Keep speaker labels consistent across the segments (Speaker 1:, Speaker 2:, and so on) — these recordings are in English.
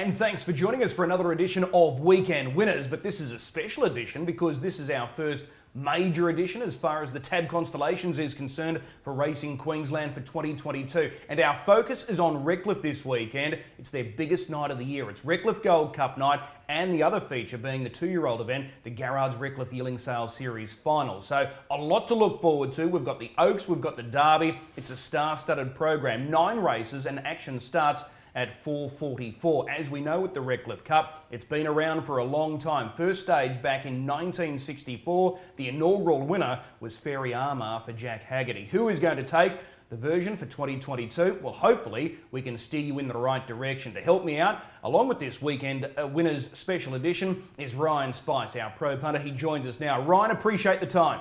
Speaker 1: And thanks for joining us for another edition of Weekend Winners. But this is a special edition because this is our first major edition as far as the TAB Constellations is concerned for Racing Queensland for 2022. And our focus is on Redcliffe this weekend. It's their biggest night of the year. It's Redcliffe Gold Cup night, and the other feature being the two-year-old event, the Garrards Redcliffe Yearling Sales Series Final. So a lot to look forward to. We've got the Oaks, we've got the Derby. It's a star-studded program, 9 races, and action starts at 4:44. As we know with the Redcliffe Cup, it's been around for a long time. First stage back in 1964. The inaugural winner was Fairy Amore for Jack Haggerty. Who is going to take the version for 2022? Well, hopefully we can steer you in the right direction. To help me out, along with this weekend winners special edition, is Ryan Spice, our pro punter. He joins us now. Ryan, appreciate the time.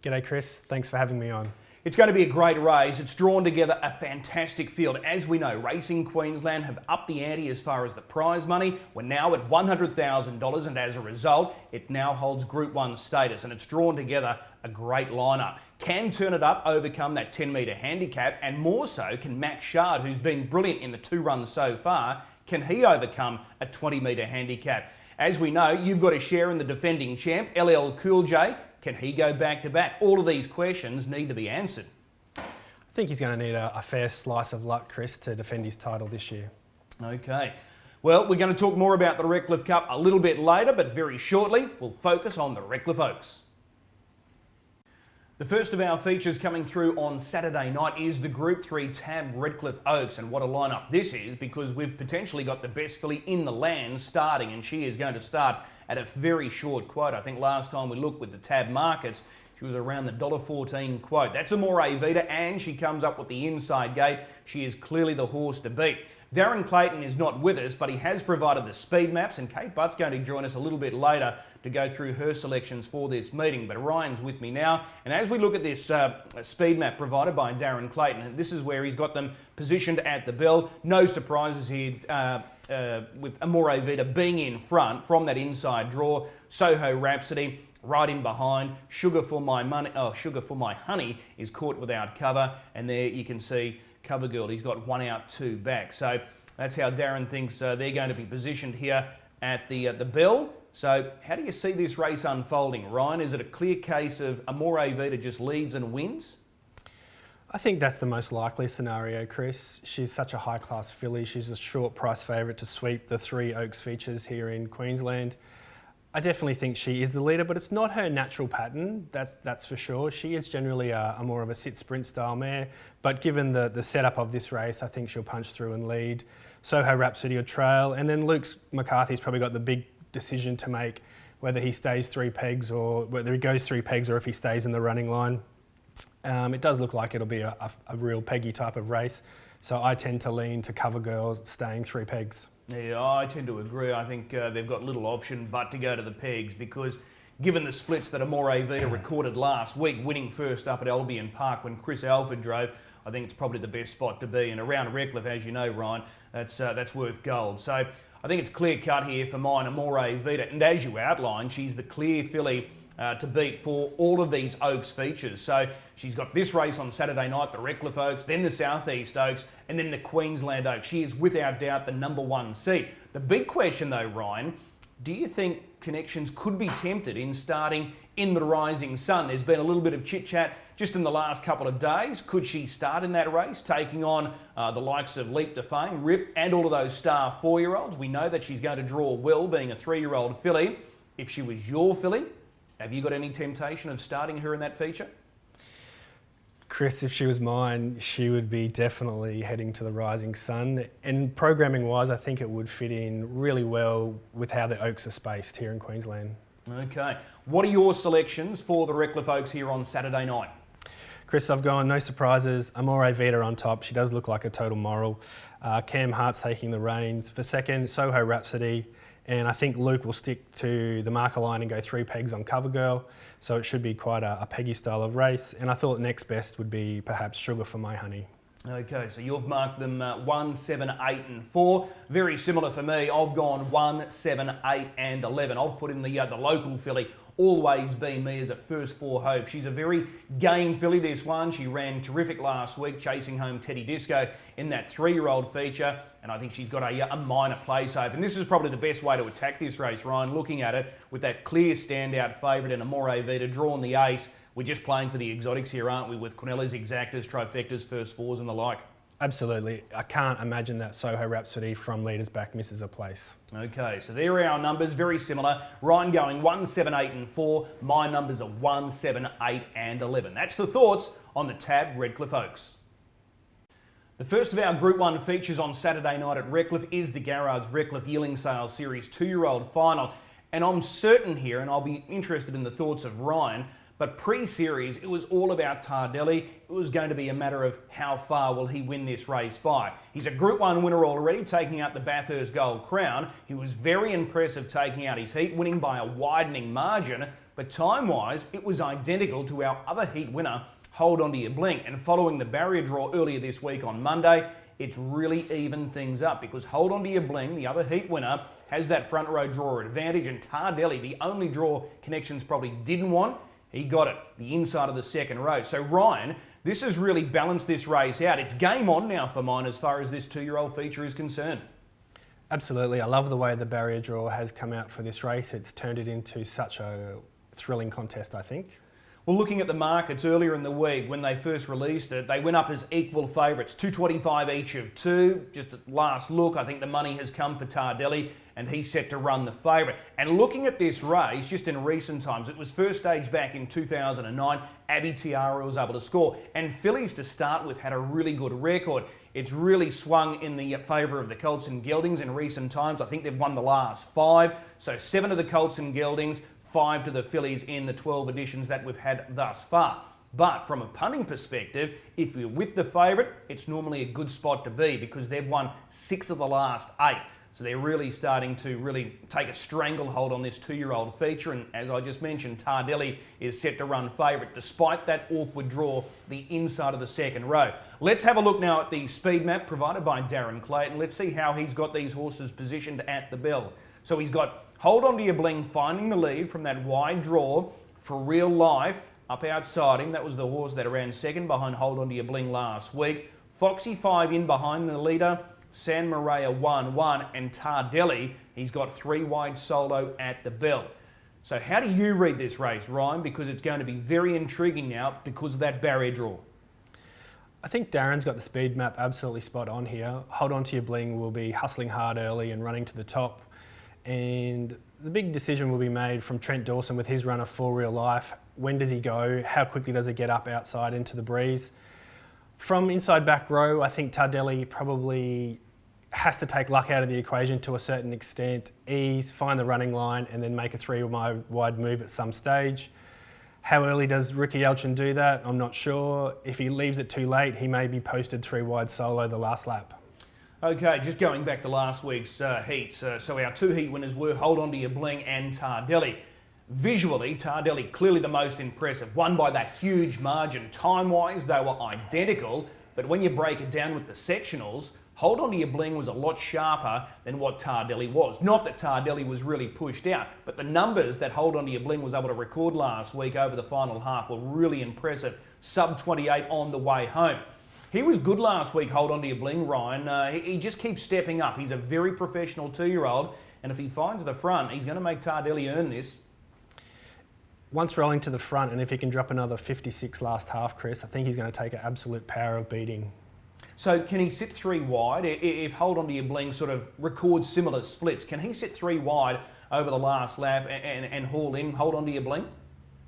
Speaker 2: G'day Chris, thanks for having me on.
Speaker 1: It's going to be a great race. It's drawn together a fantastic field. As we know, Racing Queensland have upped the ante as far as the prize money. We're now at $100,000, and as a result, it now holds Group 1 status, and it's drawn together a great lineup. Can Turn It Up overcome that 10-metre handicap, and more so, can Mach, who's been brilliant in the 2 runs so far, can he overcome a 20-metre handicap? As we know, you've got a share in the defending champ, LL Cool J. Can he go back-to-back? All of these questions need to be answered.
Speaker 2: I think he's going to need a fair slice of luck, Chris, to defend his title this year.
Speaker 1: Okay. Well, we're going to talk more about the Redcliffe Cup a little bit later, but very shortly, we'll focus on the Redcliffe Oaks. The first of our features coming through on Saturday night is the Group 3 TAB Redcliffe Oaks, and what a lineup this is, because we've potentially got the best filly in the land starting, and she is going to start at a very short quote. I think last time we looked with the TAB markets, she was around the $1.14 quote. That's Amore Vita, and she comes up with the inside gate. She is clearly the horse to beat. Darren Clayton is not with us, but he has provided the speed maps, and Kate Butt's going to join us a little bit later to go through her selections for this meeting. But Ryan's with me now, and as we look at this speed map provided by Darren Clayton, this is where he's got them positioned at the bell. No surprises here with Amore Vita being in front from that inside draw. Soho Rhapsody right in behind. Sugar for My Honey is caught without cover, and there you can see Cover Girl. He's got 1 out, 2 back. So that's how Darren thinks they're going to be positioned here at the bell. So how do you see this race unfolding, Ryan? Is it a clear case of Amore Vita just leads and wins?
Speaker 2: I think that's the most likely scenario, Chris. She's such a high-class filly. She's a short price favourite to sweep the 3 Oaks features here in Queensland. I definitely think she is the leader, but it's not her natural pattern, that's for sure. She is generally a more of a sit-sprint style mare, but given the setup of this race, I think she'll punch through and lead. Soho Rhapsody or trail, and then Luke McCarthy's probably got the big decision to make, whether he stays 3 pegs or whether he goes 3 pegs or if he stays in the running line. It does look like it'll be a real peggy type of race, so I tend to lean to Cover Girl staying 3 pegs.
Speaker 1: Yeah, I tend to agree. I think they've got little option but to go to the pegs, because given the splits that Amore Vita recorded last week, winning first up at Albion Park when Chris Alford drove, I think it's probably the best spot to be. And around Redcliffe, as you know, Ryan, that's worth gold. So I think it's clear cut here for mine, Amore Vita. And as you outlined, she's the clear filly to beat for all of these Oaks features. So she's got this race on Saturday night, the Redcliffe Oaks, then the South East Oaks, and then the Queensland Oaks. She is without doubt the #1 seed. The big question though, Ryan, do you think Connections could be tempted in starting in the Rising Sun? There's been a little bit of chit-chat just in the last couple of days. Could she start in that race, taking on the likes of Leap to Fame, Ripp, and all of those star 4-year-olds? We know that she's going to draw well, being a 3-year-old filly. If she was your filly, have you got any temptation of starting her in that feature?
Speaker 2: Chris, if she was mine, she would be definitely heading to the Rising Sun. And programming-wise, I think it would fit in really well with how the Oaks are spaced here in Queensland. Okay.
Speaker 1: What are your selections for the Redcliffe Oaks here on Saturday night?
Speaker 2: Chris, I've gone no surprises. Amore Vita on top. She does look like a total moral. Cam Hart's taking the reins. For second, Soho Rhapsody. And I think Luke will stick to the marker line and go 3 pegs on Cover Girl. So it should be quite a peggy style of race. And I thought next best would be perhaps Sugar for My Honey.
Speaker 1: Okay, so you've marked them 1, 7, 8 and 4. Very similar for me. I've gone 1, 7, 8 and 11. I've put in the local filly, Always Been Me, as a first for hope. She's a very game filly, this one. She ran terrific last week, chasing home Teddy Disco in that 3-year-old feature, and I think she's got a minor place hope. And this is probably the best way to attack this race, Ryan, looking at it with that clear standout favourite in Amore Vita, drawing the ace. We're just playing for the exotics here, aren't we, with Cornella's exactas, trifectas, first fours and the like.
Speaker 2: Absolutely. I can't imagine that Soho Rhapsody from leaders back misses a place.
Speaker 1: Okay, so there are our numbers, very similar. Ryan going 1, 7, 8 and 4. My numbers are 1, 7, 8 and 11. That's the thoughts on the TAB Redcliffe Oaks. The first of our Group 1 features on Saturday night at Redcliffe is the Garrards Redcliffe Yearling Sales Series 2-year-old final. And I'm certain here, and I'll be interested in the thoughts of Ryan, but pre-series, it was all about Tardelli. It was going to be a matter of how far will he win this race by. He's a Group 1 winner already, taking out the Bathurst Gold Crown. He was very impressive taking out his heat, winning by a widening margin. But time-wise, it was identical to our other heat winner, Hold On To Your Blink. And following the barrier draw earlier this week on Monday, it's really evened things up because Hold On To Your Bling, the other heat winner, has that front row draw advantage, and Tardelli, the only draw Connections probably didn't want, he got it, the inside of the second row. So Ryan, this has really balanced this race out. It's game on now for mine as far as this 2-year-old feature is concerned.
Speaker 2: Absolutely. I love the way the barrier draw has come out for this race. It's turned it into such a thrilling contest, I think.
Speaker 1: Well, looking at the markets earlier in the week when they first released it, they went up as equal favourites, 225 each of 2. Just at last look, I think the money has come for Tardelli and he's set to run the favourite. And looking at this race, just in recent times, it was first stage back in 2009, Abby Tiara was able to score. And fillies to start with had a really good record. It's really swung in the favour of the Colts and Geldings in recent times. I think they've won the last 5. So 7 of the Colts and Geldings, 5 to the fillies in the 12 editions that we've had thus far. But from a punting perspective, if you're with the favourite, it's normally a good spot to be because they've won 6 of the last 8. So they're really starting to really take a stranglehold on this 2-year-old feature. And as I just mentioned, Tardelli is set to run favourite despite that awkward draw, the inside of the second row. Let's have a look now at the speed map provided by Darren Clayton. Let's see how he's got these horses positioned at the bell. So he's got Hold On To Your Bling finding the lead from that wide draw for Real Life up outside him. That was the horse that ran second behind Hold On To Your Bling last week. Foxy 5 in behind the leader. San Maria 1-1 and Tardelli, he's got 3 wide solo at the bell. So how do you read this race, Ryan? Because it's going to be very intriguing now because of that barrier draw.
Speaker 2: I think Darren's got the speed map absolutely spot on here. Hold On To Your Bling will be hustling hard early and running to the top. And the big decision will be made from Trent Dawson with his runner for Real Life. When does he go? How quickly does he get up outside into the breeze? From inside back row, I think Tardelli probably has to take luck out of the equation to a certain extent, ease, find the running line, and then make a 3-wide move at some stage. How early does Ricky Elchin do that? I'm not sure. If he leaves it too late, he may be posted 3-wide solo the last lap.
Speaker 1: Okay, just going back to last week's heats. So our 2 heat winners were Hold On To Your Bling and Tardelli. Visually, Tardelli clearly the most impressive, won by that huge margin. Time-wise, they were identical, but when you break it down with the sectionals, Hold On To Your Bling was a lot sharper than what Tardelli was. Not that Tardelli was really pushed out, but the numbers that Hold On To Your Bling was able to record last week over the final half were really impressive. Sub 28 on the way home. He was good last week, Hold On To Your Bling, Ryan. He just keeps stepping up. He's a very professional 2-year-old, and if he finds the front, he's going to make Tardelli earn this.
Speaker 2: Once rolling to the front, and if he can drop another 56 last half, Chris, I think he's going to take an absolute power of beating.
Speaker 1: So can he sit 3 wide? If Hold On To Your Bling sort of records similar splits, can he sit 3 wide over the last lap and haul in Hold On To Your Bling?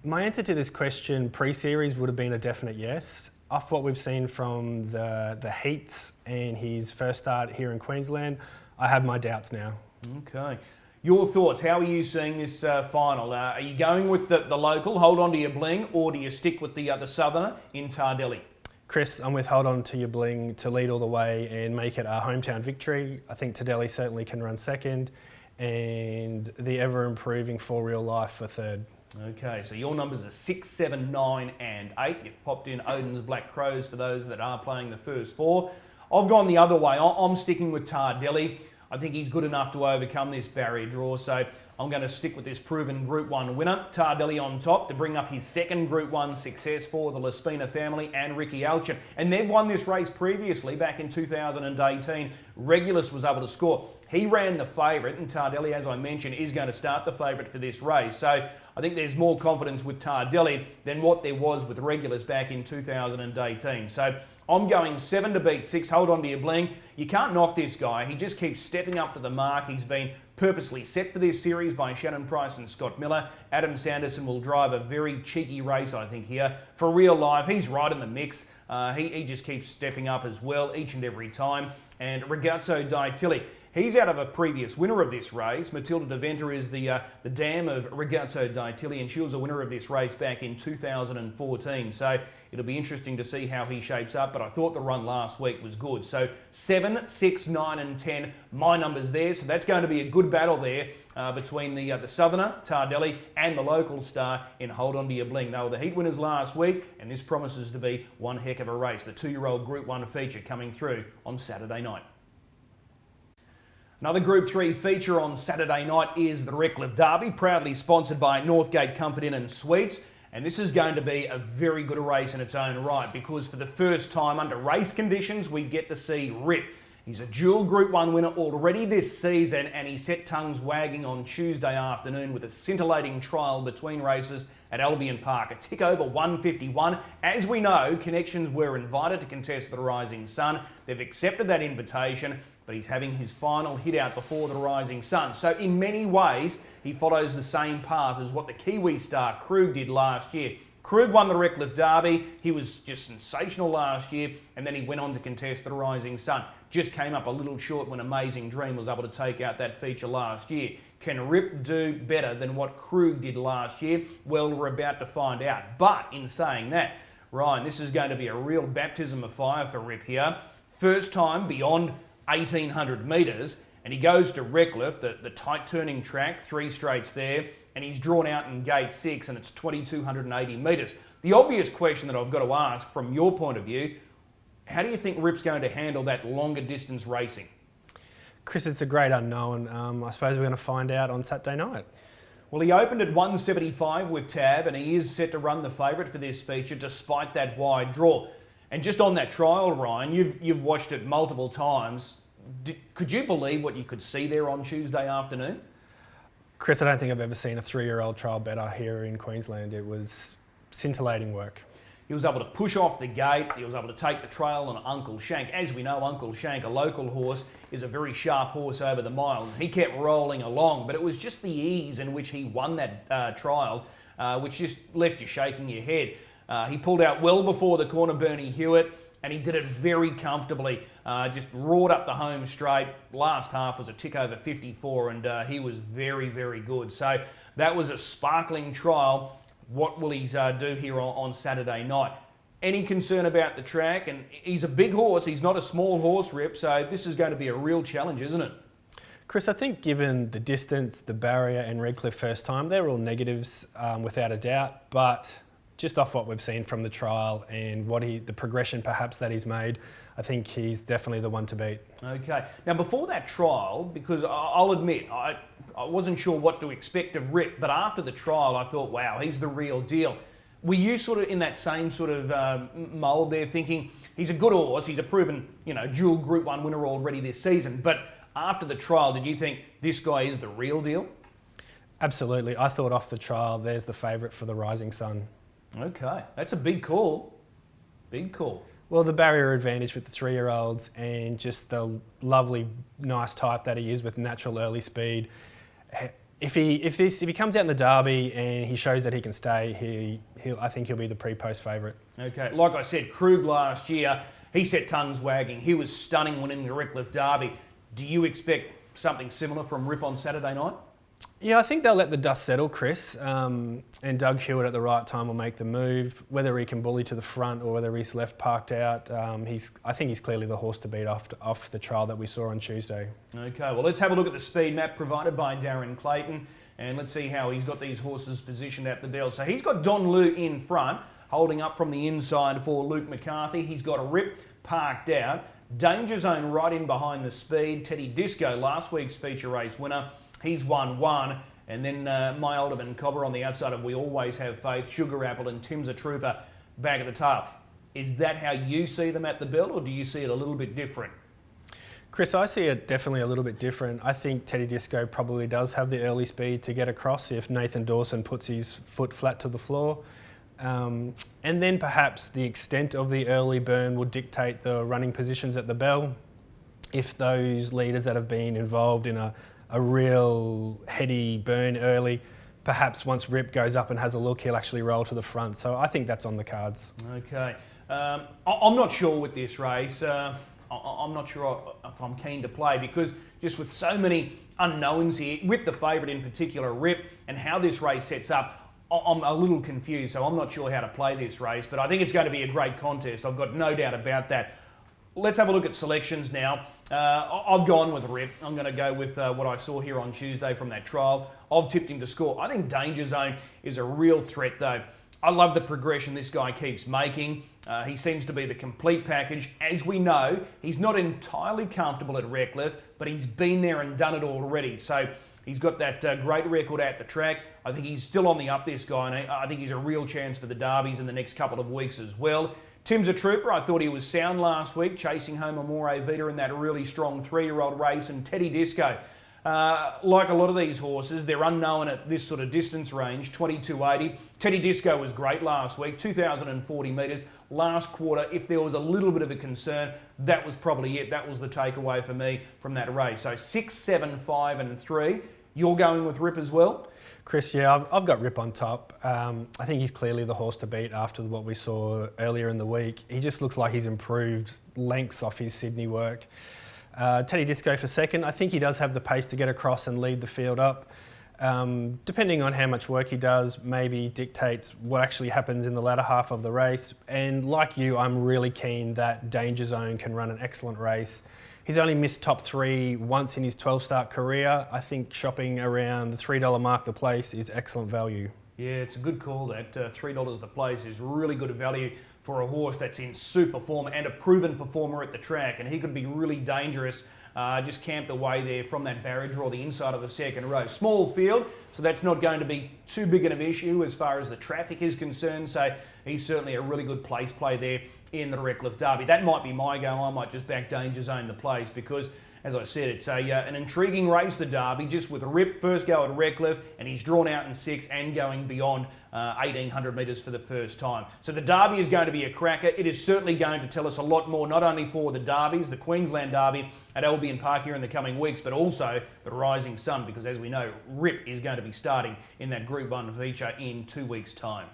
Speaker 2: My answer to this question pre-series would have been a definite yes. Off what we've seen from the heats and his first start here in Queensland, I have my doubts now.
Speaker 1: Okay. Your thoughts, how are you seeing this final? Are you going with the local, Hold On To Your Bling, or do you stick with the southerner in Tardelli?
Speaker 2: Chris, I'm with Hold On To Your Bling to lead all the way and make it a hometown victory. I think Tardelli certainly can run second, and the ever-improving For Real Life for third.
Speaker 1: Okay, so your numbers are 6, 7, 9 and 8. You've popped in Odin's Black Crows for those that are playing the first 4. I've gone the other way. I'm sticking with Tardelli. I think he's good enough to overcome this barrier draw, so I'm going to stick with this proven Group 1 winner. Tardelli on top to bring up his second Group 1 success for the Laspina family and Ricky Alchin. And they've won this race previously, back in 2018. Regulus was able to score. He ran the favourite, and Tardelli, as I mentioned, is going to start the favourite for this race. So I think there's more confidence with Tardelli than what there was with Regulus back in 2018. So I'm going 7 to beat 6. Hold on to your bling. You can't knock this guy. He just keeps stepping up to the mark. He's been purposely set for this series by Shannon Price and Scott Miller. Adam Sanderson will drive a very cheeky race, I think, here. For real life, he's right in the mix. He just keeps stepping up as well each and every time. And Ragazzo Di Tilly, he's out of a previous winner of this race. Matilda de Venter is the dam of Ragazzo Di Tilly, and she was a winner of this race back in 2014. So it'll be interesting to see how he shapes up, but I thought the run last week was good. So 7, 6, 9 and 10, my numbers there. So that's going to be a good battle there between the Southerner, Tardelli, and the local star in Hold On To Your Bling. They were the heat winners last week, and this promises to be one heck of a race. The 2-year-old Group 1 feature coming through on Saturday night. Another Group 3 feature on Saturday night is the Redcliffe Derby, proudly sponsored by Northgate Comfort Inn and Suites. And this is going to be a very good race in its own right, because for the first time under race conditions, we get to see Ripp. He's a dual Group 1 winner already this season, and he set tongues wagging on Tuesday afternoon with a scintillating trial between races at Albion Park. A tick over 151. As we know, connections were invited to contest the Rising Sun. They've accepted that invitation, but he's having his final hit out before the Rising Sun. So in many ways, he follows the same path as what the Kiwi star Krug did last year. Krug won the Redcliffe Derby. He was just sensational last year, and then he went on to contest the Rising Sun. Just came up a little short when Amazing Dream was able to take out that feature last year. Can Ripp do better than what Krug did last year? Well, we're about to find out. But in saying that, Ryan, this is going to be a real baptism of fire for Ripp here. First time beyond 1,800 metres, and he goes to Redcliffe, the tight turning track, 3 straights there, and he's drawn out in gate 6, and it's 2,280 metres. The obvious question that I've got to ask from your point of view, how do you think Ripp's going to handle that longer distance racing?
Speaker 2: Chris, it's a great unknown. I suppose we're going to find out on Saturday night.
Speaker 1: Well, he opened at 175 with TAB, and he is set to run the favourite for this feature despite that wide draw. And just on that trial, Ryan, you've watched it multiple times. Could you believe what you could see there on Tuesday afternoon?
Speaker 2: Chris, I don't think I've ever seen a 3-year-old trial better here in Queensland. It was scintillating work.
Speaker 1: He was able to push off the gate. He was able to take the trail on Uncle Shank. As we know, Uncle Shank, a local horse, is a very sharp horse over the mile. He kept rolling along, but it was just the ease in which he won that trial, which just left you shaking your head. He pulled out well before the corner Bernie Hewitt, and he did it very comfortably. Just roared up the home straight. Last half was a tick over 54, and he was very, very good. So that was a sparkling trial. What will he do here on Saturday night? Any concern about the track? And he's a big horse. He's not a small horse, Ripp, so this is going to be a real challenge, isn't it?
Speaker 2: Chris, I think given the distance, the barrier and Redcliffe first time, they're all negatives without a doubt, but just off what we've seen from the trial and the progression perhaps that he's made, I think he's definitely the one to beat. Okay.
Speaker 1: Now, before that trial, because I'll admit, I wasn't sure what to expect of Ripp, but after the trial, I thought, wow, he's the real deal. Were you sort of in that same sort of mould there, thinking he's a good horse, he's a proven, dual Group 1 winner already this season, but after the trial, did you think this guy is the real deal?
Speaker 2: Absolutely. I thought off the trial, there's the favourite for the Rising Sun.
Speaker 1: Okay, that's a big call. Big call.
Speaker 2: Well, the barrier advantage with the 3-year-olds and just the lovely, nice type that he is with natural early speed. If he comes out in the Derby and he shows that he can stay, I think he'll be the pre-post favourite.
Speaker 1: Okay, like I said, Krug last year, he set tongues wagging. He was stunning winning the Redcliffe Derby. Do you expect something similar from Ripp on Saturday night?
Speaker 2: Yeah, I think they'll let the dust settle, Chris, and Doug Hewitt at the right time will make the move. Whether he can bully to the front or whether he's left parked out, I think he's clearly the horse to beat off the trial that we saw on Tuesday.
Speaker 1: Okay, well, let's have a look at the speed map provided by Darren Clayton. And let's see how he's got these horses positioned at the bell. So he's got Don Lu in front, holding up from the inside for Luke McCarthy. He's got a Ripp parked out. Dangerzone right in behind the speed. Teddy Disco, last week's feature race winner. He's won one. And then My Alderman Cobber on the outside of We Always Have Faith, Sugar Apple and Tim's a Trooper back at the tail. Is that how you see them at the bell, or do you see it a little bit different?
Speaker 2: Chris, I see it definitely a little bit different. I think Teddy Disco probably does have the early speed to get across if Nathan Dawson puts his foot flat to the floor. And then perhaps the extent of the early burn will dictate the running positions at the bell. If those leaders that have been involved in a real heady burn early, perhaps once Ripp goes up and has a look, he'll actually roll to the front. So I think that's on the cards.
Speaker 1: Okay. I'm not sure with this race. I'm not sure if I'm keen to play, because just with so many unknowns here, with the favourite in particular, Ripp, and how this race sets up, I'm a little confused, so I'm not sure how to play this race, but I think it's going to be a great contest. I've got no doubt about that. Let's have a look at selections now. I've gone with Ripp. I'm going to go with what I saw here on Tuesday from that trial. I've tipped him to score. I think Dangerzone is a real threat, though. I love the progression this guy keeps making. He seems to be the complete package. As we know, he's not entirely comfortable at Redcliffe, but he's been there and done it already. So he's got that great record at the track. I think he's still on the up, this guy, and I think he's a real chance for the derbies in the next couple of weeks as well. Tim's a Trooper. I thought he was sound last week, chasing home Amore Vita in that really strong 3-year-old race, and Teddy Disco. Like a lot of these horses, they're unknown at this sort of distance range, 2280. Teddy Disco was great last week, 2,040 metres. Last quarter, if there was a little bit of a concern, that was probably it. That was the takeaway for me from that race. So 6, 7, 5 and 3. You're going with Ripp as well?
Speaker 2: Chris, yeah, I've got Ripp on top. I think he's clearly the horse to beat after what we saw earlier in the week. He just looks like he's improved lengths off his Sydney work. Teddy Disco for second. I think he does have the pace to get across and lead the field up. Depending on how much work he does, maybe dictates what actually happens in the latter half of the race. And like you, I'm really keen that Dangerzone can run an excellent race. He's only missed top 3 once in his 12-start career. I think shopping around the $3 mark the place is excellent value. Yeah,
Speaker 1: it's a good call. That $3 the place is really good value for a horse that's in super form and a proven performer at the track, and he could be really dangerous. Just camped away there from that barrier draw, the inside of the second row. Small field, so that's not going to be too big an issue as far as the traffic is concerned. So he's certainly a really good place play there in the Redcliffe Derby. That might be my go. I might just back Dangerzone the place because, as I said, it's an intriguing race, the Derby, just with Ripp first go at Redcliffe, and he's drawn out in 6 and going beyond 1,800 metres for the first time. So the Derby is going to be a cracker. It is certainly going to tell us a lot more, not only for the Derbies, the Queensland Derby at Albion Park here in the coming weeks, but also the Rising Sun, because as we know, Ripp is going to be starting in that Group 1 feature in 2 weeks' time.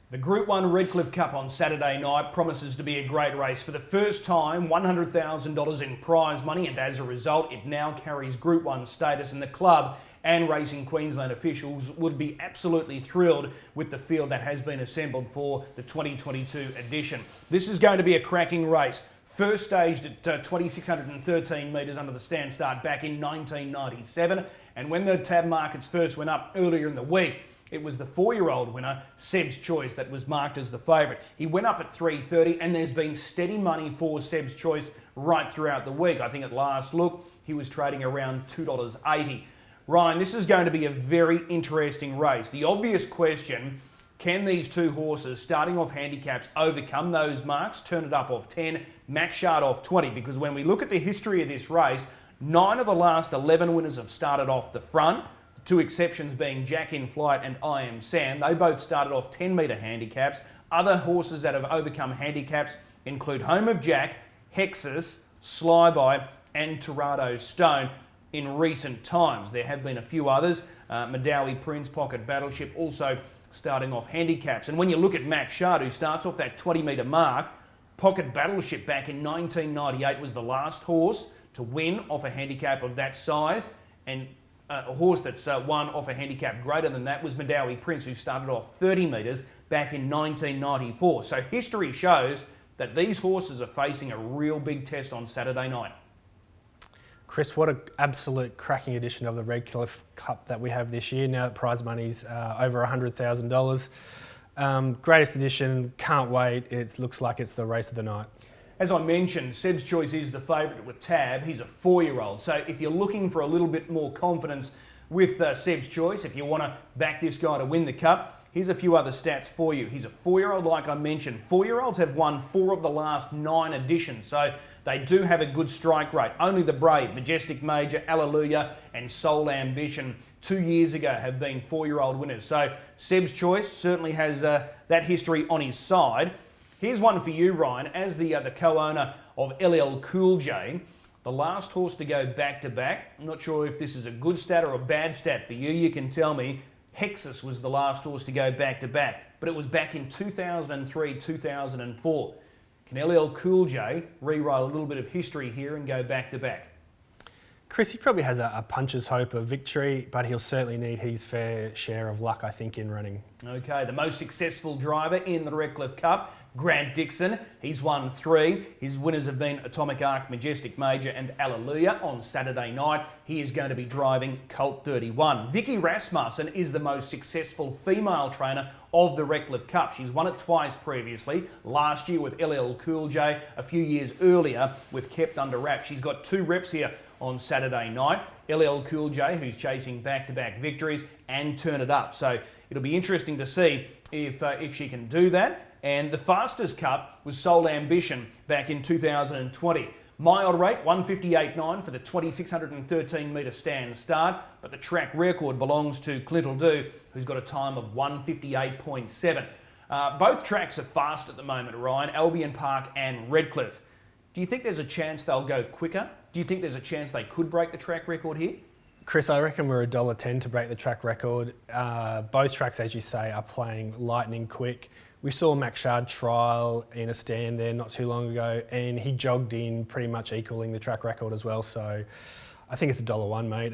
Speaker 1: The Group 1 Redcliffe Cup on Saturday night promises to be a great race. For the first time, $100,000 in prize money, and as a result, it now carries Group 1 status, and the club and Racing Queensland officials would be absolutely thrilled with the field that has been assembled for the 2022 edition. This is going to be a cracking race. First staged at 2,613 metres under the stand start back in 1997, and when the TAB markets first went up earlier in the week, it was the 4-year-old winner, Sebs Choice, that was marked as the favourite. He went up at $3.30, and there's been steady money for Sebs Choice right throughout the week. I think at last look, he was trading around $2.80. Ryan, this is going to be a very interesting race. The obvious question, can these two horses, starting off handicaps, overcome those marks, turn it up off 10, Mach off 20? Because when we look at the history of this race, 9 of the last 11 winners have started off the front. 2 exceptions being Jack in Flight and I Am Sam. They both started off 10-metre handicaps. Other horses that have overcome handicaps include Home of Jack, Hexus, Slyby and Torado Stone in recent times. There have been a few others. Madawi Prince, Pocket Battleship also starting off handicaps. And when you look at Mach, who starts off that 20-metre mark, Pocket Battleship back in 1998 was the last horse to win off a handicap of that size, and a horse that's won off a handicap greater than that was Madawi Prince, who started off 30 metres back in 1994. So history shows that these horses are facing a real big test on Saturday night.
Speaker 2: Chris, what an absolute cracking edition of the Redcliffe Cup that we have this year. Now that prize money's over $100,000. Greatest edition, can't wait. It looks like it's the race of the night.
Speaker 1: As I mentioned, Seb's Choice is the favourite with TAB. He's a 4-year-old. So if you're looking for a little bit more confidence with Seb's Choice, if you want to back this guy to win the Cup, here's a few other stats for you. He's a 4-year-old, like I mentioned. 4-year-olds have won 4 of the last 9 editions, so they do have a good strike rate. Only the Brave, Majestic Major, Alleluia and Soul Ambition 2 years ago have been 4-year-old winners. So Seb's Choice certainly has that history on his side. Here's one for you, Ryan. As the co-owner of LL Cool J, the last horse to go back-to-back, I'm not sure if this is a good stat or a bad stat for you. You can tell me. Hexus was the last horse to go back-to-back, but it was back in 2003, 2004. Can LL Cool J rewrite a little bit of history here and go back-to-back?
Speaker 2: Chris, he probably has a puncher's hope of victory, but he'll certainly need his fair share of luck, I think, in running. Okay,
Speaker 1: the most successful driver in the Redcliffe Cup, Grant Dixon. He's won 3. His winners have been Atomic Arc, Majestic Major and Alleluia on Saturday night. He is going to be driving Colt 31. Vicky Rasmussen is the most successful female trainer of the Redcliffe Cup. She's won it twice previously, last year with LL Cool J, a few years earlier with Kept Under Wraps. She's got 2 reps here on Saturday night. LL Cool J, who's chasing back-to-back victories, and Turn It Up. So it'll be interesting to see if she can do that. And the fastest cup was Soul Ambition back in 2020. Mile rate, 158.9 for the 2,613 metre stand start, but the track record belongs to Clint'll Do, who's got a time of 158.7. Both tracks are fast at the moment, Ryan, Albion Park and Redcliffe. Do you think there's a chance they'll go quicker? Do you think there's a chance they could break the track record here?
Speaker 2: Chris, I reckon we're $1.10 to break the track record. Both tracks, as you say, are playing lightning quick. We saw Mach trial in a stand there not too long ago, and he jogged in pretty much equaling the track record as well. So I think it's $1.01, mate.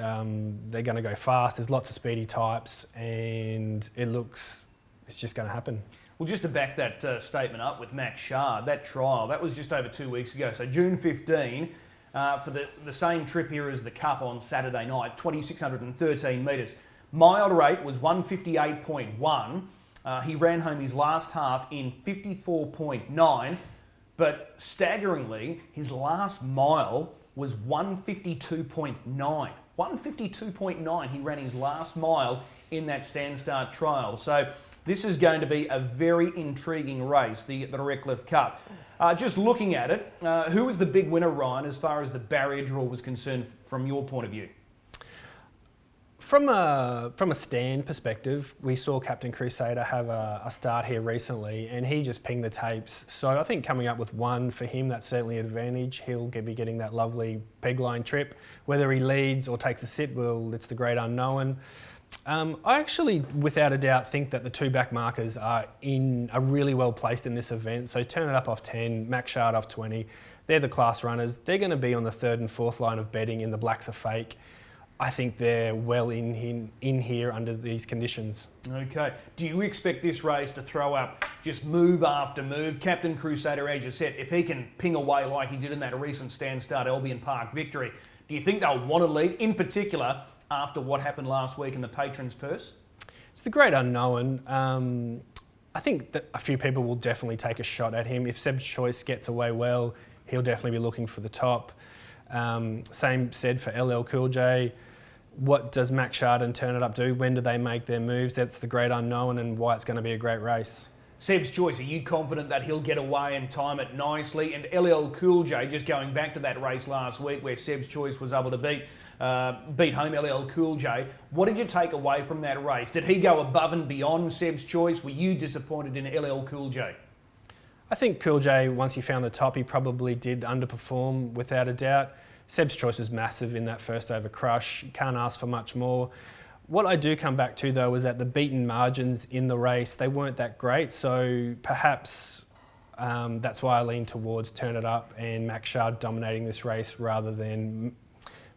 Speaker 2: They're going to go fast. There's lots of speedy types, and it's just going to happen.
Speaker 1: Well, just to back that statement up with Mach, that trial, that was just over 2 weeks ago. So June 15, for the same trip here as the Cup on Saturday night, 2,613 metres. Mile rate was 158.1. He ran home his last half in 54.9, but staggeringly, his last mile was 152.9. 152.9, he ran his last mile in that stand-start trial. So this is going to be a very intriguing race, the Redcliffe Cup. Just looking at it, who was the big winner, Ryan, as far as the barrier draw was concerned from your point of view?
Speaker 2: From a stand perspective, we saw Captain Crusader have a start here recently, and he just pinged the tapes. So I think coming up with 1 for him, that's certainly an advantage. He'll be getting that lovely peg line trip. Whether he leads or takes a sit, well, it's the great unknown. I actually, without a doubt, think that the 2 back markers are really well placed in this event. So Turn It Up off 10, Mach off 20. They're the class runners. They're going to be on the 3rd and 4th line of betting in the Blacks Are Fake. I think they're well in here under these conditions. Okay.
Speaker 1: Do you expect this race to throw up just move after move? Captain Crusader, as you said, if he can ping away like he did in that recent stand-start Albion Park victory, do you think they'll want to lead, in particular, after what happened last week in the Patrons Purse?
Speaker 2: It's the great unknown. I think that a few people will definitely take a shot at him. If Seb's Choice gets away well, he'll definitely be looking for the top. Same said for LL Cool J. What does Mach and Turn It Up do? When do they make their moves? That's the great unknown and why it's going to be a great race.
Speaker 1: Seb's Choice, are you confident that he'll get away and time it nicely? And LL Cool J, just going back to that race last week where Seb's Choice was able to beat home LL Cool J, what did you take away from that race? Did he go above and beyond Seb's Choice? Were you disappointed in LL Cool J?
Speaker 2: I think Cool J, once he found the top, he probably did underperform without a doubt. Seb's Choice was massive in that first over crush. You can't ask for much more. What I do come back to, though, is that the beaten margins in the race, they weren't that great. So perhaps that's why I lean towards Turn It Up and Mach dominating this race rather than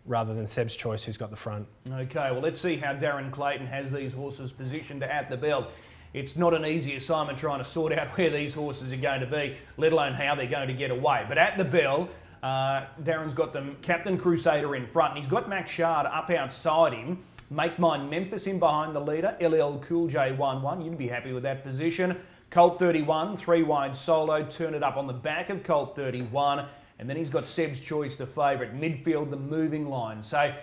Speaker 2: Seb's Choice, who's got the front.
Speaker 1: Okay, well, let's see how Darren Clayton has these horses positioned at the bell. It's not an easy assignment trying to sort out where these horses are going to be, let alone how they're going to get away. But at the bell, Darren's got them Captain Crusader in front, and he's got Mach up outside him. Make Mine Memphis in behind the leader. LL Cool J 1-1. You'd be happy with that position. Colt 31, 3 wide solo. Turn It Up on the back of Colt 31. And then he's got Sebs Choice, the favourite. Midfield, the moving line. So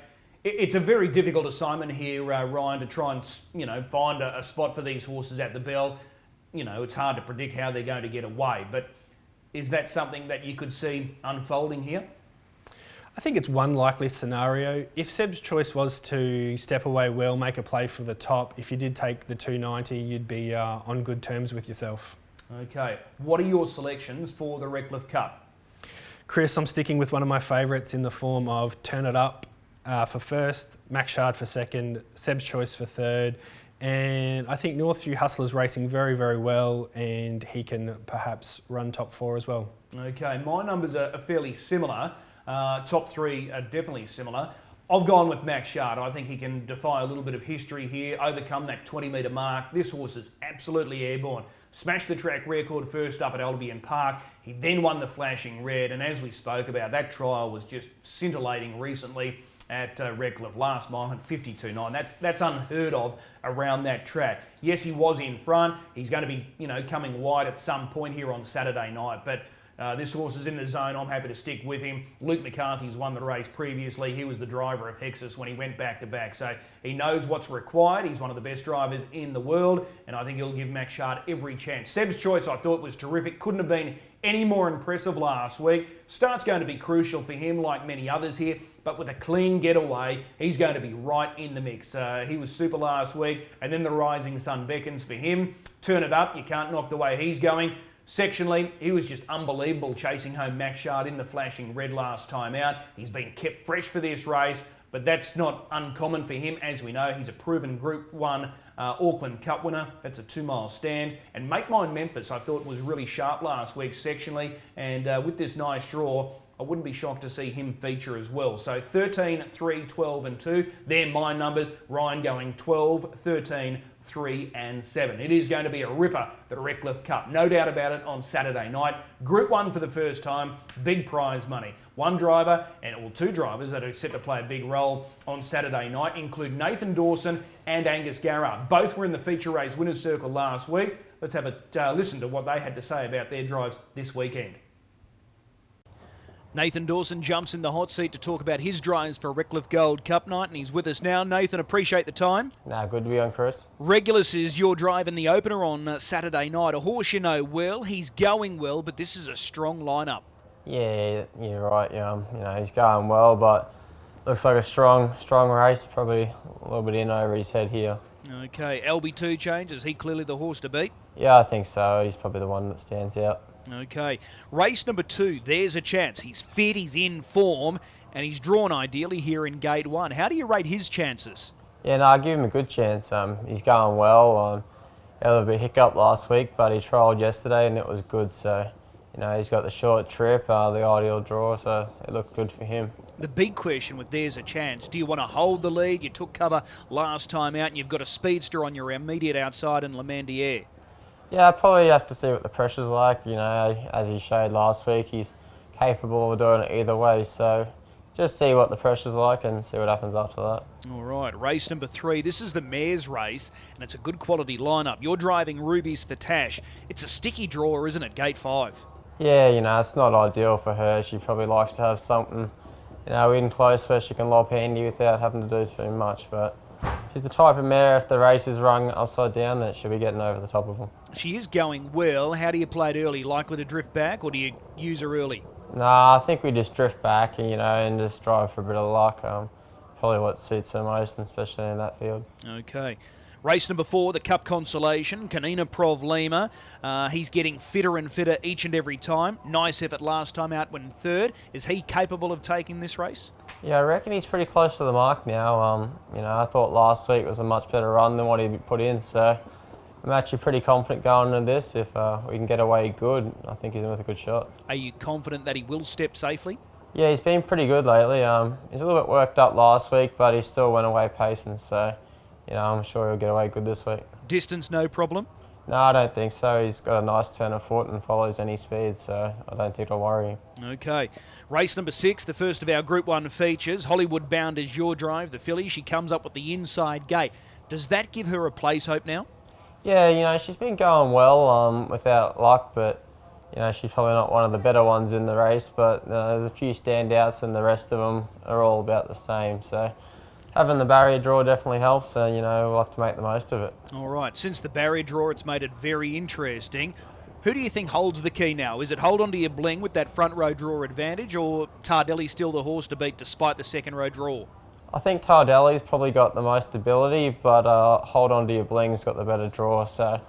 Speaker 1: it's a very difficult assignment here, Ryan, to try and find a spot for these horses at the bell. It's hard to predict how they're going to get away. But is that something that you could see unfolding here?
Speaker 2: I think it's one likely scenario. If Seb's Choice was to step away well, make a play for the top, if you did take the 290, you'd be on good terms with yourself. Okay.
Speaker 1: What are your selections for the Redcliffe Cup?
Speaker 2: Chris, I'm sticking with one of my favourites in the form of Turn It Up for first, Mach for second, Seb's Choice for third. And I think Northview Hustler's racing very, very well, and he can perhaps run top 4 as well.
Speaker 1: Okay, my numbers are fairly similar. Top 3 are definitely similar. I've gone with Mach. I think he can defy a little bit of history here, overcome that 20-metre mark. This horse is absolutely airborne. Smashed the track record first up at Albion Park. He then won the Flashing Red, and as we spoke about, that trial was just scintillating recently at Redcliffe last mile at 52.9. That's unheard of around that track. Yes, he was in front. He's going to be, coming wide at some point here on Saturday night, but this horse is in the zone. I'm happy to stick with him. Luke McCarthy's won the race previously. He was the driver of Hexus when he went back-to-back. So he knows what's required. He's one of the best drivers in the world, and I think he'll give Mach every chance. Seb's Choice I thought was terrific. Couldn't have been any more impressive last week. Start's going to be crucial for him, like many others here, but with a clean getaway, he's going to be right in the mix. He was super last week, and then the Rising Sun beckons for him. Turn It Up. You can't knock the way he's going. Sectionally, he was just unbelievable chasing home Mach in the Flashing Red last time out. He's been kept fresh for this race, but that's not uncommon for him. As we know, he's a proven Group 1 Auckland Cup winner. That's a 2-mile stand. And Make Mine Memphis, I thought, was really sharp last week sectionally. And with this nice draw, I wouldn't be shocked to see him feature as well. So 13, 3, 12 and 2. They're my numbers. Ryan going 12, 13, 3 and 7. It is going to be a ripper, the Redcliffe Cup. No doubt about it on Saturday night. Group 1 for the first time. Big prize money. One driver, and 2 drivers that are set to play a big role on Saturday night include Nathan Dawson and Angus Garrard. Both were in the feature race winner's circle last week. Let's have a listen to what they had to say about their drives this weekend. Nathan Dawson jumps in the hot seat to talk about his drives for Redcliffe Gold Cup night, and he's with us now. Nathan, appreciate the time.
Speaker 3: Good to be on, Chris.
Speaker 1: Regulus is your drive in the opener on Saturday night. A horse you know well, he's going well, but this is a strong lineup.
Speaker 3: Yeah, you're right. He's going well, but looks like a strong race. Probably a little bit in over his head here.
Speaker 1: Okay, LB2 change. Is he clearly the horse to beat?
Speaker 3: Yeah, I think so. He's probably the one that stands out.
Speaker 1: Okay, race number 2, there's a chance. He's fit, he's in form, and he's drawn ideally here in Gate 1. How do you rate his chances?
Speaker 3: Yeah, I give him a good chance. He's going well. He had a bit of hiccup last week, but he trialled yesterday and it was good. So, he's got the short trip, the ideal draw, so it looked good for him.
Speaker 1: The big question with there's a chance, do you want to hold the lead? You took cover last time out and you've got a speedster on your immediate outside in Lamandiere.
Speaker 3: Yeah, I probably have to see what the pressure's like. As he showed last week, he's capable of doing it either way. So just see what the pressure's like and see what happens after that.
Speaker 1: All right, race number 3. This is the mare's race, and it's a good quality lineup. You're driving Rubies for Tash. It's a sticky draw, isn't it, Gate 5?
Speaker 3: Yeah, it's not ideal for her. She probably likes to have something, in close where she can lob handy without having to do too much. But she's the type of mare, if the race is rung upside down, that she'll be getting over the top of them.
Speaker 1: She is going well. How do you play it early? Likely to drift back, or do you use her early?
Speaker 3: Nah, I think we just drift back, and just drive for a bit of luck. Probably what suits her most, especially in that field.
Speaker 1: Okay. Race number 4, the Cup Constellation, Kanina Prov Lima. He's getting fitter and fitter each and every time. Nice effort last time out when 3rd. Is he capable of taking this race?
Speaker 3: Yeah, I reckon he's pretty close to the mark now. I thought last week was a much better run than what he put in, so I'm actually pretty confident going into this. If we can get away good, I think he's in with a good shot.
Speaker 1: Are you confident that he will step safely?
Speaker 3: Yeah, he's been pretty good lately. He's a little bit worked up last week, but he still went away pacing, so I'm sure he'll get away good this week.
Speaker 1: Distance, no problem?
Speaker 3: No, I don't think so. He's got a nice turn of foot and follows any speed, so I don't think it'll worry him.
Speaker 1: Okay. Race number 6, the first of our Group 1 features. Hollywood Bound is your drive, the filly. She comes up with the inside gate. Does that give her a place hope now?
Speaker 3: Yeah, you know, she's been going well without luck, but, you know, she's probably not one of the better ones in the race, but there's a few standouts and the rest of them are all about the same. So having the barrier draw definitely helps, and, you know, we'll have to make the most of it.
Speaker 1: All right. Since the barrier draw, it's made it very interesting. Who do you think holds the key now? Is it hold on to your bling with that front row draw advantage, or Tardelli still the horse to beat despite the second row draw?
Speaker 3: I think Tardelli's probably got the most ability, but hold on to your bling's got the better draw, so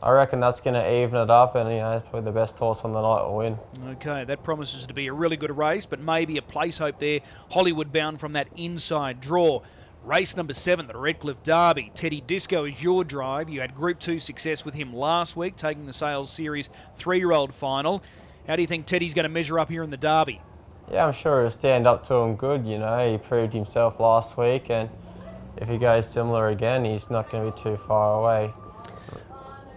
Speaker 3: I reckon that's going to even it up, and, you know, probably the best horse on the night will win.
Speaker 1: Okay, that promises to be a really good race, but maybe a place hope there. Hollywood Bound from that inside draw. Race number 7, the Redcliffe Derby. Teddy Disco is your drive. You had Group 2 success with him last week, taking the Sales Series 3-year-old final. How do you think Teddy's going to measure up here in the Derby?
Speaker 3: Yeah, I'm sure he'll stand up to him good, you know. He proved himself last week, and if he goes similar again, he's not going to be too far away.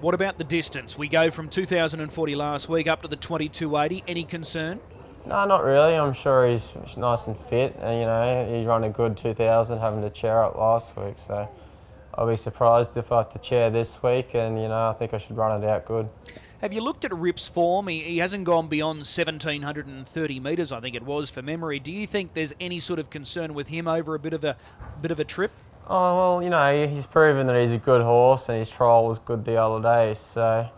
Speaker 1: What about the distance? We go from 2040 last week up to the 2280. Any concern?
Speaker 3: No, not really. I'm sure he's nice and fit, and, you know, he ran a good 2000 having to chair up last week, so I'll be surprised if I have to chair this week, and, you know, I think I should run it out good.
Speaker 1: Have you looked at Ripp's form? He hasn't gone beyond 1,730 metres, I think it was, for memory. Do you think there's any sort of concern with him over a bit of a trip?
Speaker 3: Oh, well, you know, he's proven that he's a good horse, and his trial was good the other day, so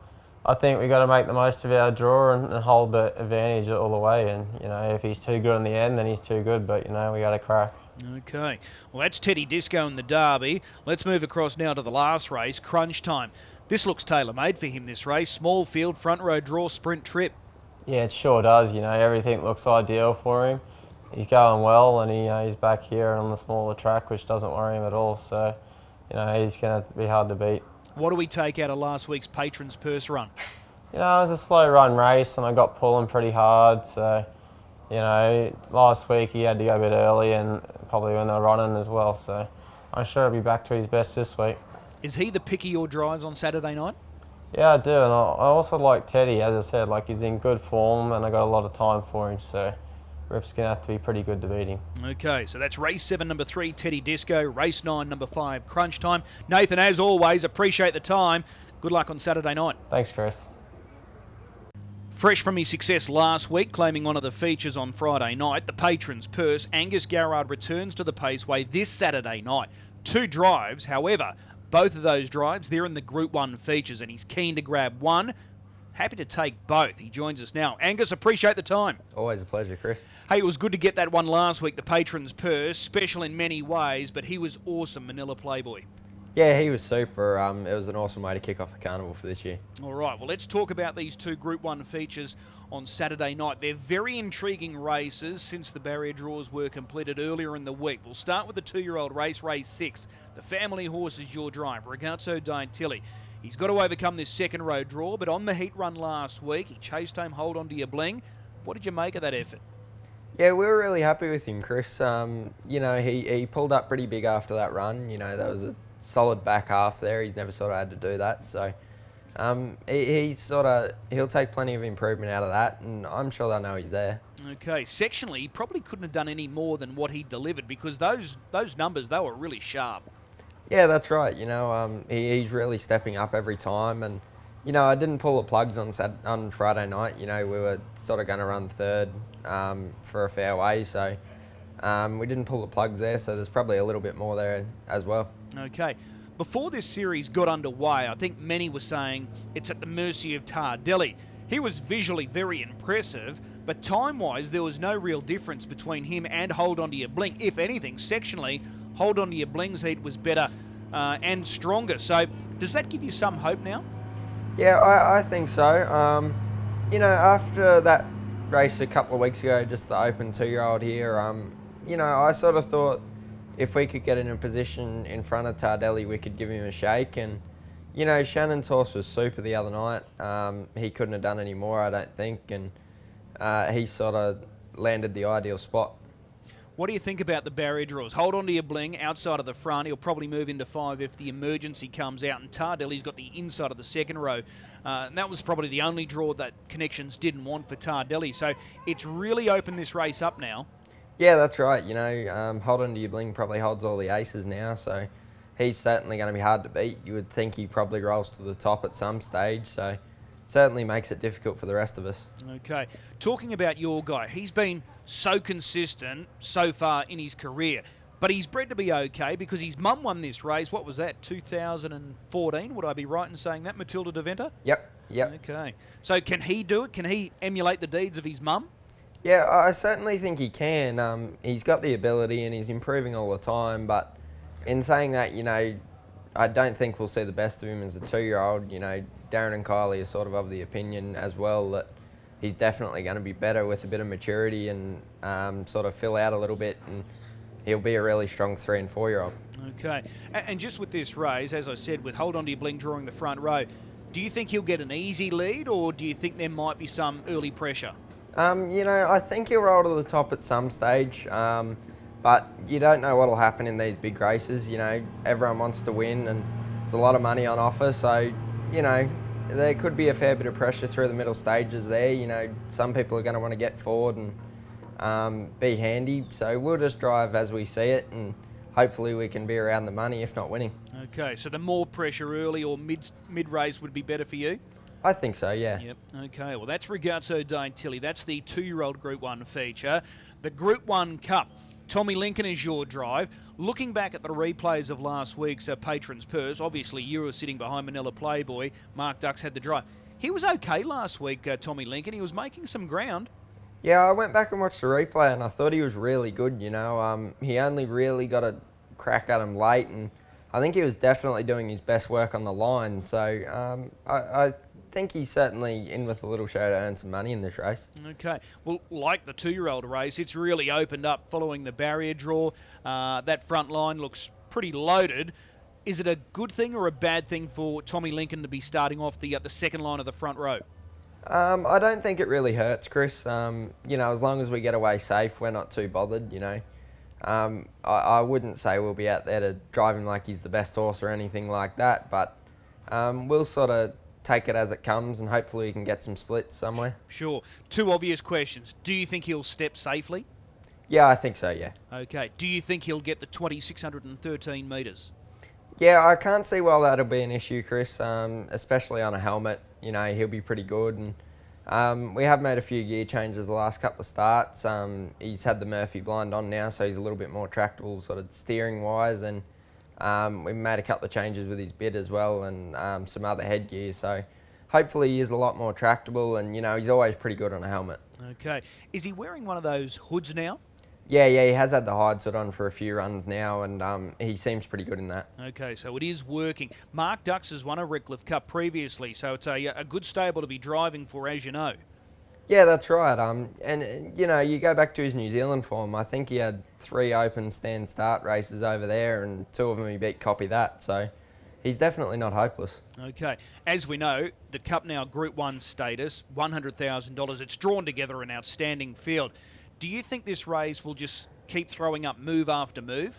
Speaker 3: I think we've got to make the most of our draw and hold the advantage all the way. And, you know, if he's too good in the end, then he's too good. But, you know, we got to crack.
Speaker 1: Okay. Well, that's Teddy Disco in the Derby. Let's move across now to the last race, Crunch Time. This looks tailor-made for him, this race. Small field, front row draw, sprint trip. Yeah,
Speaker 3: it sure does. You know, everything looks ideal for him. He's going well, and he's back here on the smaller track, which doesn't worry him at all. So, you know, he's going to be hard to beat.
Speaker 1: What do we take out of last week's Patrons Purse run?
Speaker 3: You know, it was a slow run race, and I got pulling pretty hard. So, you know, last week he had to go a bit early, and probably when they're running as well. So, I'm sure he'll be back to his best this week.
Speaker 1: Is he the pick of your drives on Saturday night?
Speaker 3: Yeah, I do, and I also like Teddy. As I said, like, he's in good form, and I got a lot of time for him. So, Rip's going to have to be pretty good to beat him.
Speaker 1: Okay, so that's race 7, number 3, Teddy Disco. Race 9, number 5, Crunch Time. Nathan, as always, appreciate the time. Good luck on Saturday night.
Speaker 3: Thanks, Chris.
Speaker 1: Fresh from his success last week, claiming one of the features on Friday night, the Patrons Purse, Angus Garrard returns to the Paceway this Saturday night. 2 drives, however, both of those drives, they're in the Group 1 features, and he's keen to grab one. Happy to take both. He joins us now. Angus, appreciate the time.
Speaker 4: Always a pleasure, Chris.
Speaker 1: Hey, it was good to get that one last week, the Patrons Purse. Special in many ways, but he was awesome, Manila Playboy.
Speaker 4: Yeah, he was super. It was an awesome way to kick off the carnival for this year.
Speaker 1: All right, well, let's talk about these 2 Group 1 features on Saturday night. They're very intriguing races since the barrier draws were completed earlier in the week. We'll start with the 2-year-old race 6. The family horse is your drive, Ragazzo Daintilli. He's got to overcome this second row draw, but on the heat run last week, he chased home Hold On To Your Bling. What did you make of that effort?
Speaker 4: Yeah, we were really happy with him, Chris. You know, he pulled up pretty big after that run. You know, that was a solid back half there. He's never sort of had to do that. So he'll take plenty of improvement out of that, and I'm sure they'll know he's there.
Speaker 1: Okay, sectionally, he probably couldn't have done any more than what he delivered because those numbers, they were really sharp.
Speaker 4: Yeah, that's right. You know, he's really stepping up every time. And, you know, I didn't pull the plugs on Friday night. You know, we were sort of going to run third for a fairway. So we didn't pull the plugs there. So there's probably a little bit more there as well.
Speaker 1: Okay. Before this series got underway, I think many were saying it's at the mercy of Tardelli. He was visually very impressive, but time-wise, there was no real difference between him and Hold On To Your Bling. If anything, sectionally, Hold On To Your Bling's heat was better and stronger. So does that give you some hope now?
Speaker 4: Yeah, I think so. You know, after that race a couple of weeks ago, just the open 2-year-old here, you know, I sort of thought if we could get in a position in front of Tardelli, we could give him a shake. And, you know, Shannon's horse was super the other night. He couldn't have done any more, I don't think. And he sort of landed the ideal spot.
Speaker 1: What do you think about the barrier draws? Hold on to your bling outside of the front. He'll probably move into 5 if the emergency comes out. And Tardelli's got the inside of the second row. And that was probably the only draw that Connections didn't want for Tardelli. So it's really opened this race up now.
Speaker 4: Yeah, that's right. You know, Hold On To Your Bling probably holds all the aces now. So he's certainly going to be hard to beat. You would think he probably rolls to the top at some stage. So certainly makes it difficult for the rest of us.
Speaker 1: Okay. Talking about your guy, he's been so consistent so far in his career, but he's bred to be okay because his mum won this race. What was that, 2014? Would I be right in saying that, Matilda de Venter?
Speaker 4: Yep.
Speaker 1: Okay. So can he do it? Can he emulate the deeds of his mum?
Speaker 4: Yeah, I certainly think he can. He's got the ability and he's improving all the time, but in saying that, you know, I don't think we'll see the best of him as a 2-year-old. You know, Darren and Kylie are sort of the opinion as well that he's definitely going to be better with a bit of maturity and sort of fill out a little bit, and he'll be a really strong 3- and 4-year-old.
Speaker 1: Okay. And just with this race, as I said, with Hold On To Your Bling drawing the front row, do you think he'll get an easy lead or do you think there might be some early pressure?
Speaker 4: You know, I think he'll roll to the top at some stage, but you don't know what will happen in these big races. You know, everyone wants to win and there's a lot of money on offer, so, you know, there could be a fair bit of pressure through the middle stages there. You know, some people are going to want to get forward and be handy, so we'll just drive as we see it and hopefully we can be around the money, if not winning.
Speaker 1: Okay, so the more pressure early or mid-race would be better for you?
Speaker 4: I think so, yeah.
Speaker 1: Yep. Okay, well, that's Ragazzo Daintilli. That's the 2-year-old Group 1 feature. The Group 1 Cup. Tommy Lincoln is your drive. Looking back at the replays of last week's Patrons Purse, obviously you were sitting behind Manila Playboy. Mark Dux had the drive. He was okay last week, Tommy Lincoln. He was making some ground.
Speaker 4: Yeah, I went back and watched the replay and I thought he was really good, you know. He only really got a crack at him late and I think he was definitely doing his best work on the line. So I think he's certainly in with a little show to earn some money in this race.
Speaker 1: Okay. Well, like the 2-year-old race, it's really opened up following the barrier draw. That front line looks pretty loaded. Is it a good thing or a bad thing for Tommy Lincoln to be starting off the second line of the front row?
Speaker 4: I don't think it really hurts, Chris. You know, as long as we get away safe, we're not too bothered, you know. I wouldn't say we'll be out there to drive him like he's the best horse or anything like that, but we'll sort of take it as it comes and hopefully we can get some splits somewhere.
Speaker 1: Sure. 2 obvious questions. Do you think he'll step safely?
Speaker 4: Yeah, I think so, yeah.
Speaker 1: Okay. Do you think he'll get the 2,613 metres?
Speaker 4: Yeah, I can't see why that'll be an issue, Chris, especially on a helmet. You know, he'll be pretty good. And we have made a few gear changes the last couple of starts. He's had the Murphy blind on now, so he's a little bit more tractable sort of steering-wise. And we've made a couple of changes with his bit as well and some other headgear. So hopefully he is a lot more tractable and, you know, he's always pretty good on a helmet.
Speaker 1: Okay. Is he wearing one of those hoods now?
Speaker 4: Yeah, he has had the hide sort on for a few runs now and he seems pretty good in that.
Speaker 1: Okay, so it is working. Mark Dux has won a Redcliffe Cup previously, so it's a good stable to be driving for, as you know.
Speaker 4: Yeah, that's right. And, you know, you go back to his New Zealand form, I think he had 3 open stand start races over there and 2 of them he beat Copy That, so he's definitely not hopeless.
Speaker 1: Okay. As we know, the Cup now Group 1 status, $100,000. It's drawn together an outstanding field. Do you think this race will just keep throwing up move after move?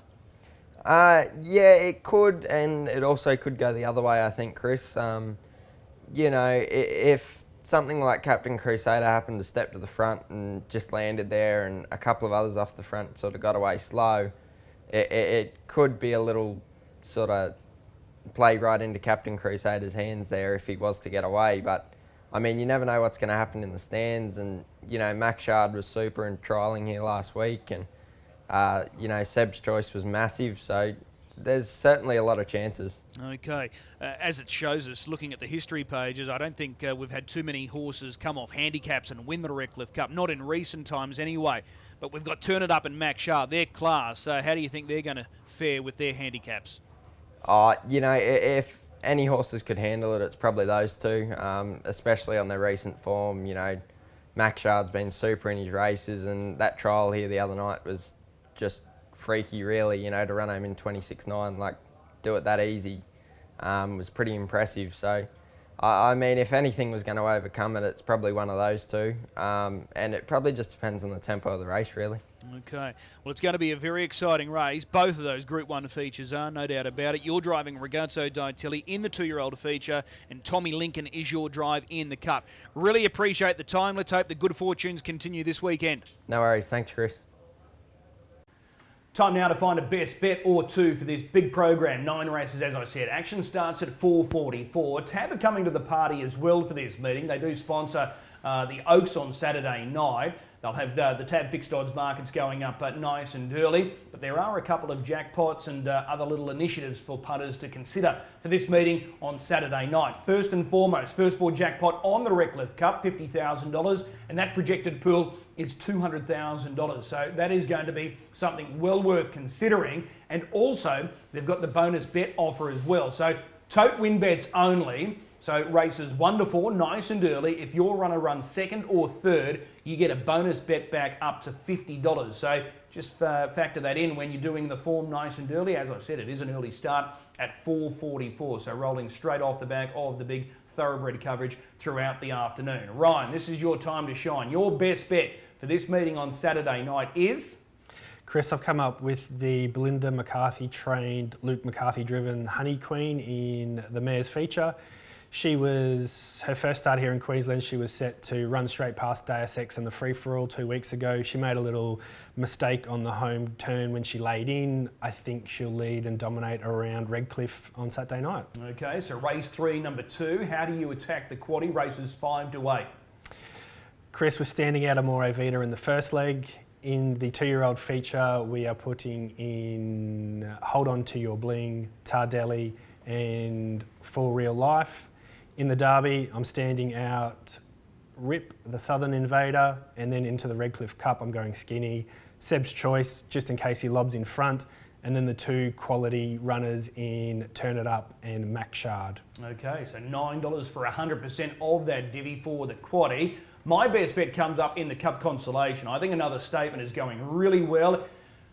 Speaker 4: Yeah, it could, and it also could go the other way, I think, Chris. You know, if something like Captain Crusader happened to step to the front and just landed there and a couple of others off the front sort of got away slow, it could be a little sort of play right into Captain Crusader's hands there if he was to get away. But, I mean, you never know what's going to happen in the stands. And, you know, Mach was super in trialling here last week. And, you know, Seb's choice was massive. So there's certainly a lot of chances.
Speaker 1: Okay. As it shows us, looking at the history pages, I don't think we've had too many horses come off handicaps and win the Redcliffe Cup. Not in recent times anyway. But we've got Turn It Up and Mach. Their class. How do you think they're going to fare with their handicaps?
Speaker 4: You know, if any horses could handle it, it's probably those 2, especially on their recent form. You know, Mach's been super in his races, and that trial here the other night was just freaky, really. You know, to run home in 26.9, like, do it that easy, was pretty impressive. So I mean, if anything was going to overcome it, it's probably one of those two. And it probably just depends on the tempo of the race, really.
Speaker 5: Okay. Well, it's going to be a very exciting race. Both of those Group 1 features are, no doubt about it. You're driving Ragazzo Di in the 2-year-old feature, and Tommy Lincoln is your drive in the Cup. Really appreciate the time. Let's hope the good fortunes continue this weekend.
Speaker 4: No worries. Thanks, Chris.
Speaker 1: Time now to find a best bet or two for this big program. 9 races, as I said. Action starts at 4:44. TAB are coming to the party as well for this meeting. They do sponsor the Oaks on Saturday night. They'll have the TAB fixed odds markets going up nice and early, but there are a couple of jackpots and other little initiatives for punters to consider for this meeting on Saturday night. First and foremost, first four jackpot on the Redcliffe Cup, $50,000, and that projected pool is $200,000. So that is going to be something well worth considering. And also, they've got the bonus bet offer as well. So tote win bets only. So races 1 to 4, nice and early. If your runner runs second or third, you get a bonus bet back up to $50. So just factor that in when you're doing the form nice and early. As I said, it is an early start at 4:44. So rolling straight off the back of the big thoroughbred coverage throughout the afternoon. Ryan, this is your time to shine. Your best bet for this meeting on Saturday night is?
Speaker 2: Chris, I've come up with the Belinda McCarthy trained, Luke McCarthy driven 1Equine in the mare's feature. She was, her first start here in Queensland, she was set to run straight past Deus Ex in the free-for-all 2 weeks ago. She made a little mistake on the home turn when she laid in. I think she'll lead and dominate around Redcliffe on Saturday night.
Speaker 1: Okay, so race 3, number 2. How do you attack the quaddie, races 5 to 8?
Speaker 2: Chris was standing out Amore Vita in the first leg. In the 2-year-old feature, we are putting in Hold On To Your Bling, Tardelli and For Real Life. In the Derby, I'm standing out Ripp, the Southern Invader, and then into the Redcliffe Cup, I'm going Skinny, Sebs Choice, just in case he lobs in front, and then the 2 quality runners in Turn It Up and Mach.
Speaker 1: Okay, so $9 for 100% of that divvy for the quaddie. My best bet comes up in the Cup Constellation. I think another statement is going really well.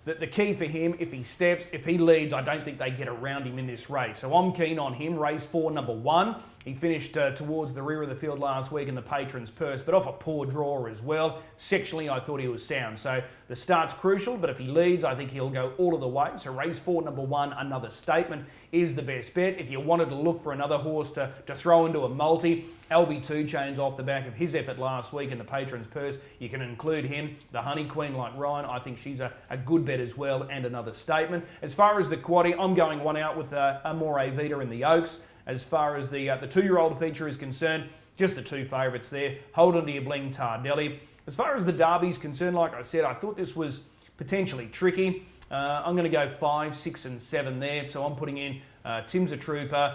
Speaker 1: The key for him, if he steps, if he leads, I don't think they get around him in this race. So I'm keen on him. Race 4, number 1. He finished towards the rear of the field last week in the Patron's Purse, but off a poor draw as well. Sectionally, I thought he was sound. So the start's crucial, but if he leads, I think he'll go all of the way. So race 4, number 1, another statement, is the best bet. If you wanted to look for another horse to throw into a multi, LB2 Chains off the back of his effort last week in the Patron's Purse, you can include him. The 1Equine like Ryan, I think she's a good bet as well, and another statement. As far as the quaddie, I'm going one out with Amore Vita in the Oaks. As far as the 2-year-old feature is concerned, just the 2 favourites there. Hold On To Your Bling, Tardelli. As far as the Derby's concerned, like I said, I thought this was potentially tricky. I'm going to go 5, 6 and 7 there. So I'm putting in Tim's a Trooper,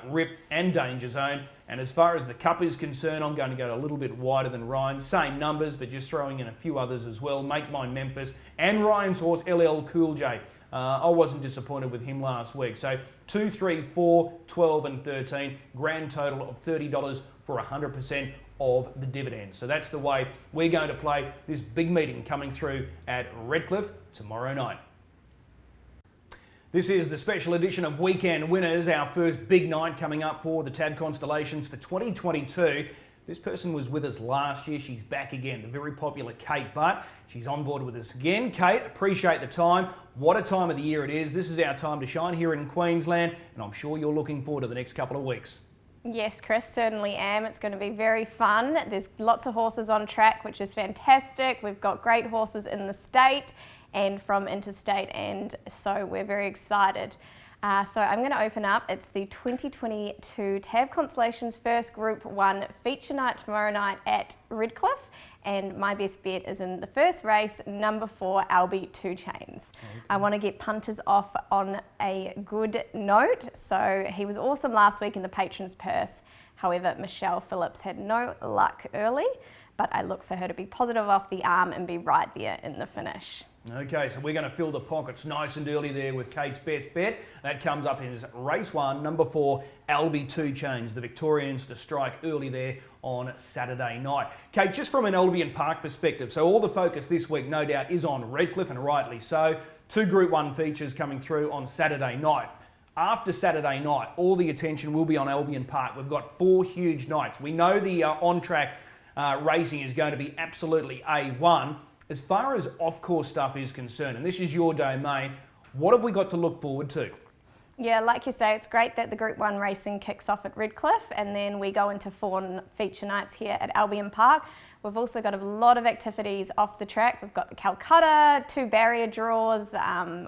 Speaker 1: Ripp and Dangerzone. And as far as the Cup is concerned, I'm going to go a little bit wider than Ryan. Same numbers, but just throwing in a few others as well. Make Mine Memphis and Ryan's horse, LL Cool J. I wasn't disappointed with him last week. So 2, 3, 4, 12 and 13. Grand total of $30 for 100% of the dividends. So that's the way we're going to play this big meeting coming through at Redcliffe tomorrow night. This is the special edition of Weekend Winners, our first big night coming up for the TAB Constellations for 2022. This person was with us last year. She's back again, the very popular Kate Butt. She's on board with us again. Kate, appreciate the time. What a time of the year it is. This is our time to shine here in Queensland, and I'm sure you're looking forward to the next couple of weeks.
Speaker 6: Yes, Chris, certainly am. It's going to be very fun. There's lots of horses on track, which is fantastic. We've got great horses in the state and from interstate, and so we're very excited. So I'm going to open up. It's the 2022 TAB Constellations first Group 1 feature night tomorrow night at Redcliffe, and my best bet is in the first race, number 4, LB2 Chains. Okay. I want to get punters off on a good note. So he was awesome last week in the Patron's Purse. However, Michelle Phillips had no luck early, but I look for her to be positive off the arm and be right there in the finish.
Speaker 1: Okay, so we're going to fill the pockets nice and early there with Kate's best bet. That comes up in race 1, number 4, LB2 Chains, the Victorians to strike early there on Saturday night. Kate, just from an Albion Park perspective, so all the focus this week, no doubt, is on Redcliffe, and rightly so. 2 Group 1 features coming through on Saturday night. After Saturday night, all the attention will be on Albion Park. We've got 4 huge nights. We know the on-track racing is going to be absolutely A1. As far as off-course stuff is concerned, and this is your domain, what have we got to look forward to?
Speaker 6: Yeah, like you say, it's great that the Group 1 racing kicks off at Redcliffe and then we go into 4 feature nights here at Albion Park. We've also got a lot of activities off the track. We've got the Calcutta, 2 barrier draws,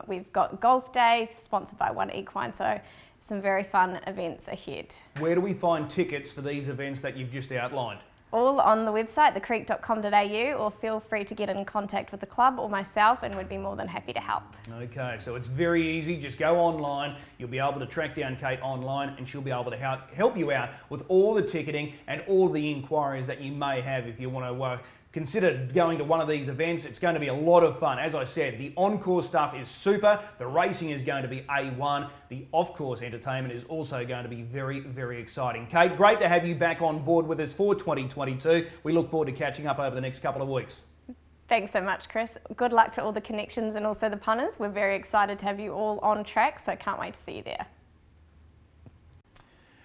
Speaker 6: we've got Golf Day, sponsored by 1Equine, so some very fun events ahead.
Speaker 1: Where do we find tickets for these events that you've just outlined?
Speaker 6: All on the website, thecreek.com.au, or feel free to get in contact with the club or myself and we'd be more than happy to help.
Speaker 1: Okay, so it's very easy. Just go online. You'll be able to track down Kate online and she'll be able to help you out with all the ticketing and all the inquiries that you may have if you want to consider going to one of these events. It's going to be a lot of fun. As I said, the on-course stuff is super. The racing is going to be A1. The off-course entertainment is also going to be very, very exciting. Kate, great to have you back on board with us for 2022. We look forward to catching up over the next couple of weeks.
Speaker 6: Thanks so much, Chris. Good luck to all the connections and also the punters. We're very excited to have you all on track, so can't wait to see you there.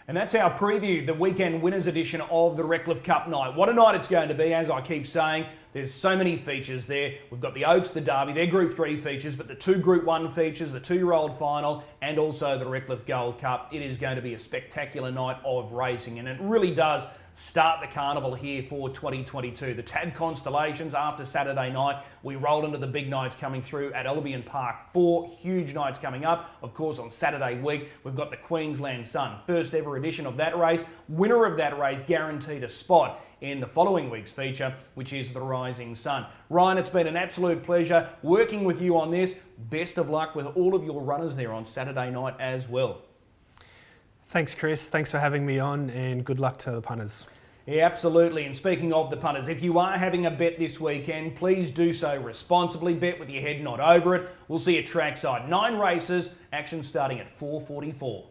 Speaker 1: And that's our preview, the weekend winners edition of the Redcliffe Cup night. What a night it's going to be, as I keep saying. There's so many features there. We've got the Oaks, the Derby, they're Group 3 features, but the 2 Group 1 features, the 2-year-old final, and also the Redcliffe Gold Cup. It is going to be a spectacular night of racing, and it really does start the carnival here for 2022. The TAB Constellations after Saturday night. We roll into the big nights coming through at Albion Park. 4 huge nights coming up. Of course, on Saturday week, we've got the Queensland Sun. First ever edition of that race. Winner of that race guaranteed a spot in the following week's feature, which is the Rising Sun. Ryan, it's been an absolute pleasure working with you on this. Best of luck with all of your runners there on Saturday night as well.
Speaker 2: Thanks, Chris. Thanks for having me on, and good luck to the punters.
Speaker 1: Yeah, absolutely. And speaking of the punters, if you are having a bet this weekend, please do so responsibly. Bet with your head not over it. We'll see you trackside. 9 races, action starting at 4:44.